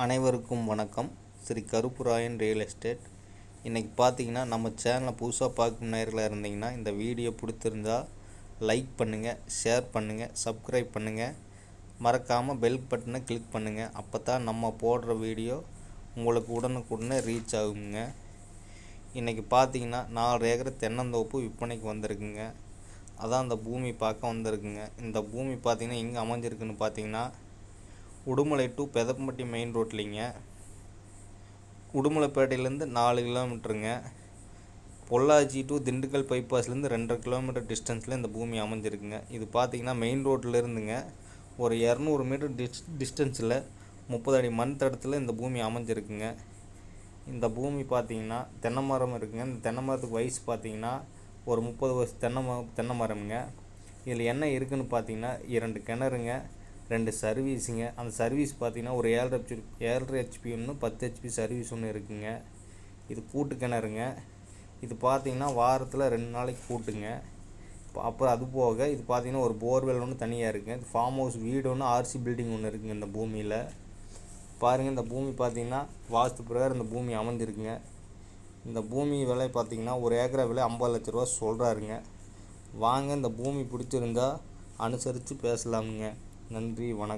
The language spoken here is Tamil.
அனைவருக்கும் வணக்கம். Sri Karuppurayan real estate. இன்றைக்கி பார்த்தீங்கன்னா நம்ம சேனலை புதுசாக பார்க்கும் நேயர்களாக இருந்தீங்கன்னா இந்த வீடியோ பிடிச்சிருந்தா லைக் பண்ணுங்கள், ஷேர் பண்ணுங்கள், சப்ஸ்கிரைப் பண்ணுங்கள். மறக்காமல் பெல் பட்டனை கிளிக் பண்ணுங்கள். அப்போ தான் நம்ம போடுற வீடியோ உங்களுக்கு உடனுக்குடனே ரீச் ஆகுங்க. இன்றைக்கி பார்த்தீங்கன்னா 4 ஏக்கர் தென்னந்தோப்பு விற்பனைக்கு வந்திருக்குங்க. அதான் அந்த பூமி பார்க்க வந்திருக்குங்க. இந்த பூமி பார்த்திங்கன்னா எங்கே அமைஞ்சிருக்குன்னு பார்த்தீங்கன்னா உடுமலை டு பெதப்பம்பட்டி மெயின் ரோட்லிங்க. உடுமலைப்பேட்டையிலேருந்து 4 கிலோமீட்டருங்க. பொள்ளாச்சி டு திண்டுக்கல் பைபாஸ்லேருந்து 2.5 கிலோமீட்டர் டிஸ்டன்ஸில் இந்த பூமி அமைஞ்சிருக்குங்க. இது பார்த்திங்கன்னா மெயின் ரோட்டில் இருந்துங்க ஒரு 200 மீட்டர் டிஸ்டன்ஸில் 30 அடி மண் தடத்தில் இந்த பூமி அமைஞ்சிருக்குங்க. இந்த பூமி பார்த்திங்கன்னா தென்னை மரம் இருக்குங்க. இந்த தென்னை மரத்துக்கு வயசு பார்த்திங்கன்னா ஒரு 30 வருஷம் தென்னை மரம்ங்க. இதில் என்ன இருக்குதுன்னு பார்த்தீங்கன்னா 2 கிணறுங்க, 2 சர்வீஸுங்க. அந்த சர்வீஸ் பார்த்திங்கன்னா ஒரு 7.5 ஹெச்பி ஒன்று, 10 ஹெச்பி சர்வீஸ் ஒன்று இருக்குங்க. இது கூட்டு கிணறுங்க. இது பார்த்திங்கன்னா வாரத்தில் 2 நாளைக்கு கூட்டுங்க. அப்புறம் அது போக இது பார்த்திங்கன்னா ஒரு போர்வெல் ஒன்று தனியாக இருக்குங்க. இது ஃபார்ம் ஹவுஸ் வீடு ஒன்று, ஆர்சி பில்டிங் ஒன்று இருக்குங்க. இந்த பூமியில் பாருங்கள். இந்த பூமி பார்த்திங்கன்னா வாஸ்து பிரகாரம் இந்த பூமி அமைஞ்சிருக்குங்க. இந்த பூமி விலை பார்த்திங்கன்னா ஒரு ஏக்கரா விலை 50 லட்ச ரூபா சொல்கிறாருங்க. வாங்க, இந்த பூமி பிடிச்சிருந்தா அனுசரித்து பேசலாமுங்க. நன்றி, வணக்கம்.